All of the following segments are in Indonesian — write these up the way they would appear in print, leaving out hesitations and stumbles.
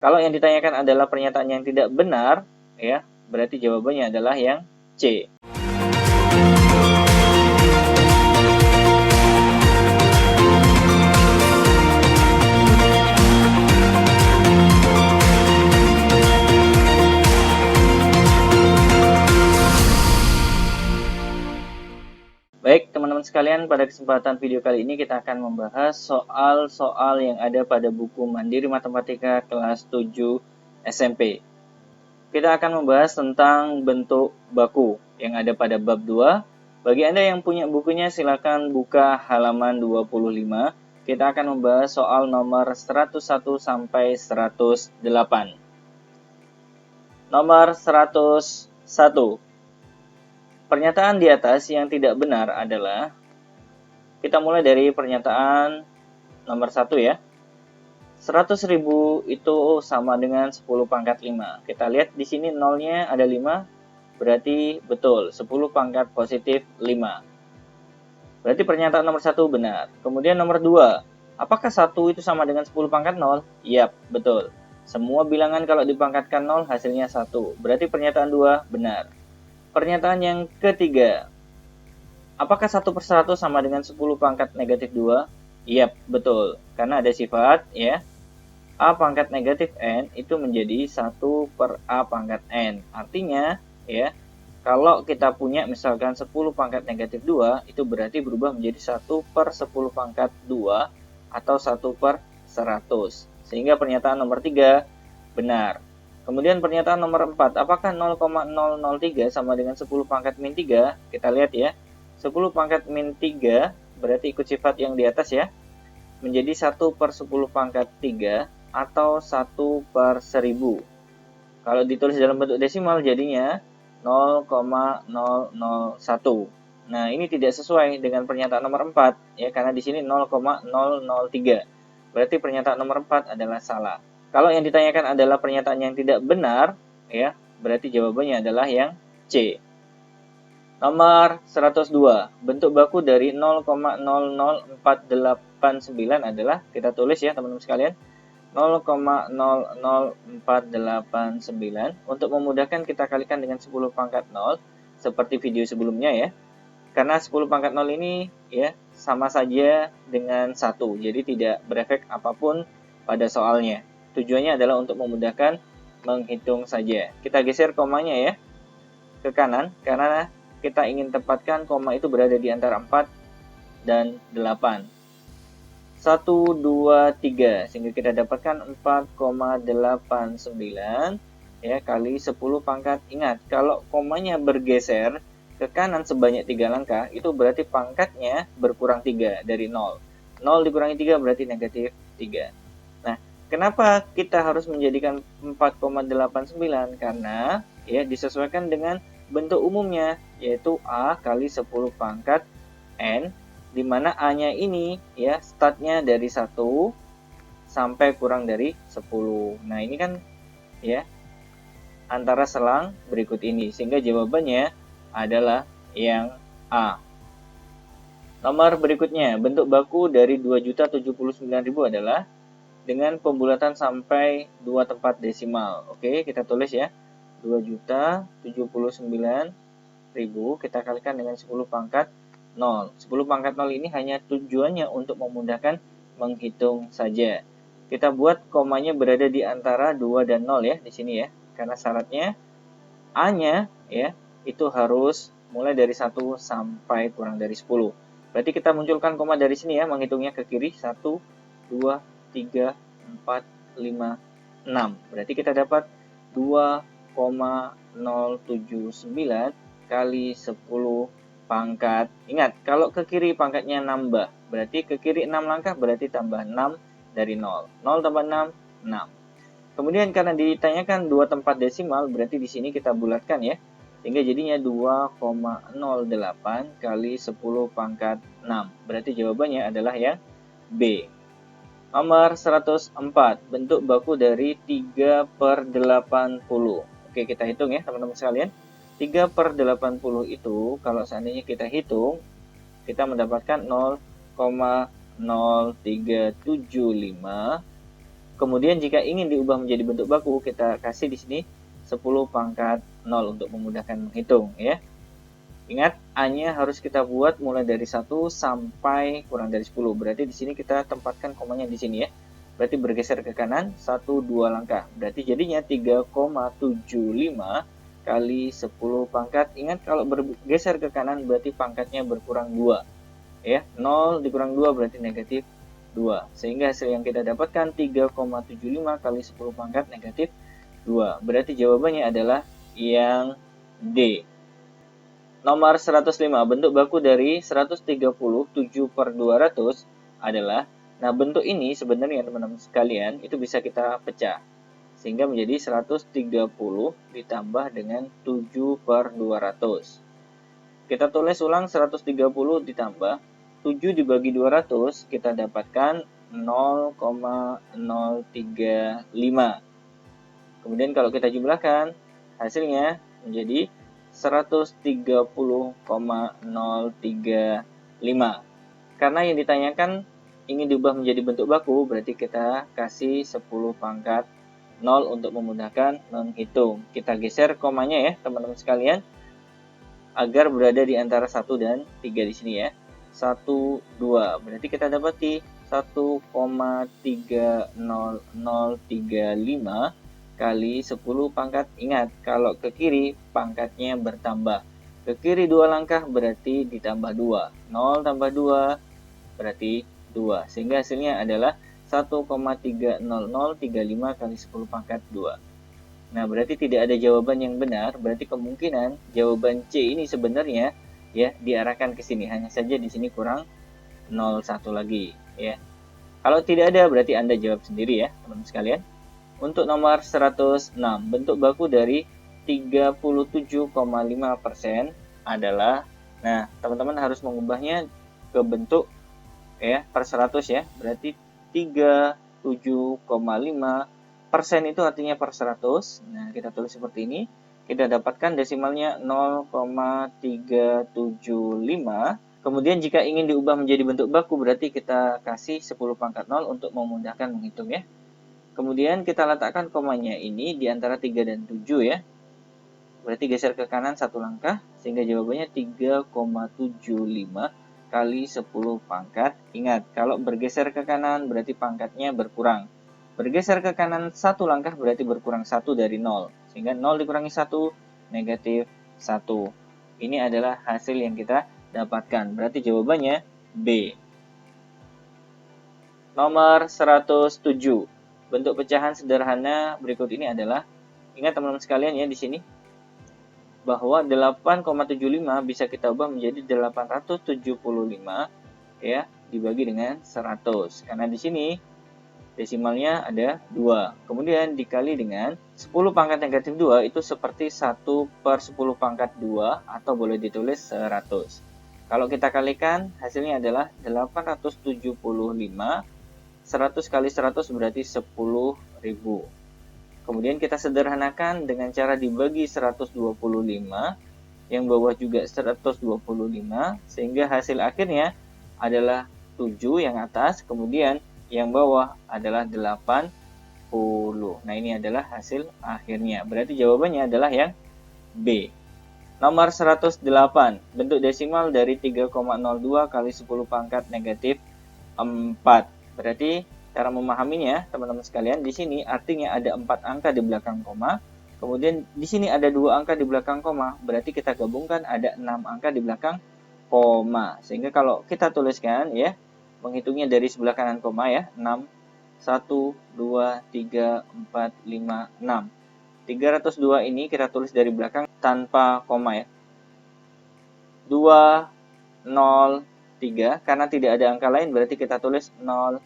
Kalau yang ditanyakan adalah pernyataan yang tidak benar, ya, berarti jawabannya adalah yang C. Baik, teman-teman sekalian, pada kesempatan video kali ini kita akan membahas soal-soal yang ada pada buku Mandiri Matematika kelas 7 SMP. Kita akan membahas tentang bentuk baku yang ada pada bab 2. Bagi Anda yang punya bukunya, silakan buka halaman 25. Kita akan membahas soal nomor 101 sampai 108. Nomor 101. Pernyataan di atas yang tidak benar adalah, kita mulai dari pernyataan nomor 1 ya. 100.000 itu sama dengan 10 pangkat 5. Kita lihat di sini nolnya ada 5, berarti betul 10 pangkat positif 5. Berarti pernyataan nomor 1 benar. Kemudian nomor 2, apakah 1 itu sama dengan 10 pangkat 0? Yap, betul. Semua bilangan kalau dipangkatkan 0 hasilnya 1. Berarti pernyataan 2 benar. Pernyataan yang ketiga, apakah 1/100 sama dengan 10 pangkat negatif 2? Yap, betul. Karena ada sifat, ya, A pangkat negatif N itu menjadi 1/A pangkat N. Artinya, ya, kalau kita punya misalkan 10 pangkat negatif 2, itu berarti berubah menjadi 1/10 pangkat 2 atau 1/100. Sehingga pernyataan nomor 3 benar. Kemudian pernyataan nomor 4, apakah 0,003 sama dengan 10 pangkat min 3? Kita lihat ya, 10 pangkat min 3 berarti ikut sifat yang di atas ya, menjadi 1/10 pangkat 3 atau 1/1000. Kalau ditulis dalam bentuk desimal jadinya 0,001. Nah, ini tidak sesuai dengan pernyataan nomor 4 ya, karena di sini 0,003. Berarti pernyataan nomor 4 adalah salah. Kalau yang ditanyakan adalah pernyataan yang tidak benar, ya, berarti jawabannya adalah yang C. Nomor 102, bentuk baku dari 0,00489 adalah, kita tulis ya teman-teman sekalian, 0,00489. Untuk memudahkan kita kalikan dengan 10 pangkat 0, seperti video sebelumnya ya. Karena 10 pangkat 0 ini ya sama saja dengan 1, jadi tidak berefek apapun pada soalnya. Tujuannya adalah untuk memudahkan menghitung saja. Kita geser komanya ya ke kanan, karena kita ingin tempatkan koma itu berada di antara 4 dan 8. 1, 2, 3, sehingga kita dapatkan 4,89 ya, kali 10 pangkat. Ingat, kalau komanya bergeser ke kanan sebanyak 3 langkah, itu berarti pangkatnya berkurang 3 dari 0. 0 dikurangi 3 berarti negatif 3. Nah, kenapa kita harus menjadikan 4,89? Karena ya disesuaikan dengan bentuk umumnya, yaitu A kali 10 pangkat N, di mana A-nya ini ya startnya dari 1 sampai kurang dari 10. Nah, ini kan ya antara selang berikut ini, sehingga jawabannya adalah yang A. Nomor berikutnya, bentuk baku dari 2.079.000 adalah dengan pembulatan sampai 2 tempat desimal. Oke, kita tulis ya. 2.079.000 kita kalikan dengan 10 pangkat 0. 10 pangkat 0 ini hanya tujuannya untuk memudahkan menghitung saja. Kita buat komanya berada di antara 2 dan 0 ya di sini ya. Karena syaratnya A-nya ya itu harus mulai dari 1 sampai kurang dari 10. Berarti kita munculkan koma dari sini ya, menghitungnya ke kiri. 1, 2, 3, 4, 5, 6. Berarti kita dapat 2,079 kali 10 pangkat. Ingat, kalau ke kiri pangkatnya nambah, berarti ke kiri 6 langkah, berarti tambah 6 dari 0. 0 tambah 6, 6. Kemudian karena ditanyakan 2 tempat desimal, berarti di sini kita bulatkan ya. Sehingga jadinya 2,08 kali 10 pangkat 6. Berarti jawabannya adalah yang B. Nomor 104, bentuk baku dari 3/80. Oke, kita hitung ya teman-teman sekalian. 3/80 itu kalau seandainya kita hitung, kita mendapatkan 0,0375 Kemudian jika ingin diubah menjadi bentuk baku, kita kasih di sini 10 pangkat 0 untuk memudahkan menghitung ya. Ingat, A-nya harus kita buat mulai dari 1 sampai kurang dari 10. Berarti di sini kita tempatkan komanya di sini ya. Berarti bergeser ke kanan 1 2 langkah. Berarti jadinya 3,75 kali 10 pangkat. Ingat, kalau bergeser ke kanan berarti pangkatnya berkurang 2. Ya, 0 dikurang 2 berarti negatif 2. Sehingga hasil yang kita dapatkan 3,75 kali 10 pangkat negatif 2. Berarti jawabannya adalah yang D. Nomor 105, bentuk baku dari 137/200 adalah, nah bentuk ini sebenarnya teman-teman sekalian itu bisa kita pecah. Sehingga menjadi 130 ditambah dengan 7/200. Kita tulis ulang 130 ditambah 7 dibagi 200, kita dapatkan 0,035. Kemudian kalau kita jumlahkan, hasilnya menjadi 130,035. Karena yang ditanyakan ingin diubah menjadi bentuk baku, berarti kita kasih 10 pangkat 0 untuk memudahkan menghitung. Kita geser komanya ya teman-teman sekalian, agar berada di antara 1 dan 3 di sini ya. 1, 2. Berarti kita dapati 1,30035 kali 10 pangkat. Ingat, kalau ke kiri pangkatnya bertambah. Ke kiri 2 langkah berarti ditambah 2. 0 tambah 2 berarti 2. Sehingga hasilnya adalah 1,30035 kali 10 pangkat 2. Nah, berarti tidak ada jawaban yang benar. Berarti kemungkinan jawaban C ini sebenarnya ya diarahkan ke sini. Hanya saja di sini kurang 01 lagi ya. Kalau tidak ada berarti Anda jawab sendiri ya, teman-teman sekalian. Untuk nomor 106, bentuk baku dari 37,5% adalah, nah teman-teman harus mengubahnya ke bentuk ya per 100 ya. Berarti 37,5% itu artinya per 100. Nah, kita tulis seperti ini. Kita dapatkan desimalnya 0,375. Kemudian jika ingin diubah menjadi bentuk baku berarti kita kasih 10 pangkat 0 untuk memudahkan menghitung ya. Kemudian kita letakkan komanya ini di antara 3 dan 7 ya. Berarti geser ke kanan 1 langkah sehingga jawabannya 3,75 kali 10 pangkat. Ingat, kalau bergeser ke kanan berarti pangkatnya berkurang. Bergeser ke kanan 1 langkah berarti berkurang 1 dari 0. Sehingga 0 dikurangi 1, negatif 1. Ini adalah hasil yang kita dapatkan. Berarti jawabannya B. Nomor 107. Bentuk pecahan sederhana berikut ini adalah, ingat teman-teman sekalian ya di sini, bahwa 8,75 bisa kita ubah menjadi 875 ya, dibagi dengan 100. Karena di sini desimalnya ada 2. Kemudian dikali dengan 10 pangkat negatif 2 itu seperti 1/10 pangkat 2 atau boleh ditulis 100. Kalau kita kalikan hasilnya adalah 875. 100 kali 100 berarti 10.000. Kemudian kita sederhanakan dengan cara dibagi 125. Yang bawah juga 125. Sehingga hasil akhirnya adalah 7 yang atas. Kemudian yang bawah adalah 80. Nah, ini adalah hasil akhirnya. Berarti jawabannya adalah yang B. Nomor 108. Bentuk desimal dari 3,02 kali 10 pangkat negatif 4. Berarti cara memahaminya, teman-teman sekalian, di sini artinya ada 4 angka di belakang koma. Kemudian di sini ada 2 angka di belakang koma. Berarti kita gabungkan ada 6 angka di belakang koma. Sehingga kalau kita tuliskan ya, menghitungnya dari sebelah kanan koma ya, 6, 1, 2, 3, 4, 5, 6. 302 ini kita tulis dari belakang tanpa koma ya. 2, 0, 3. Karena tidak ada angka lain berarti kita tulis 0,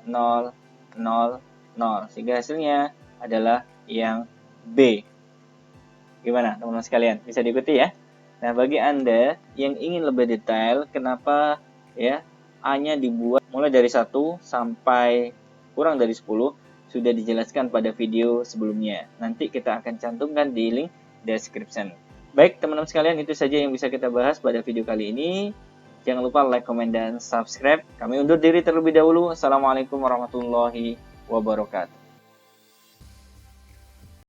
0, 0, 0. Sehingga hasilnya adalah yang B. Gimana teman-teman sekalian? Bisa diikuti ya? Nah, bagi Anda yang ingin lebih detail, kenapa ya A-nya dibuat mulai dari 1 sampai kurang dari 10, sudah dijelaskan pada video sebelumnya. Nanti kita akan cantumkan di link description. Baik teman-teman sekalian, itu saja yang bisa kita bahas pada video kali ini. Jangan lupa like, komen, dan subscribe. Kami undur diri terlebih dahulu. Assalamualaikum warahmatullahi wabarakatuh.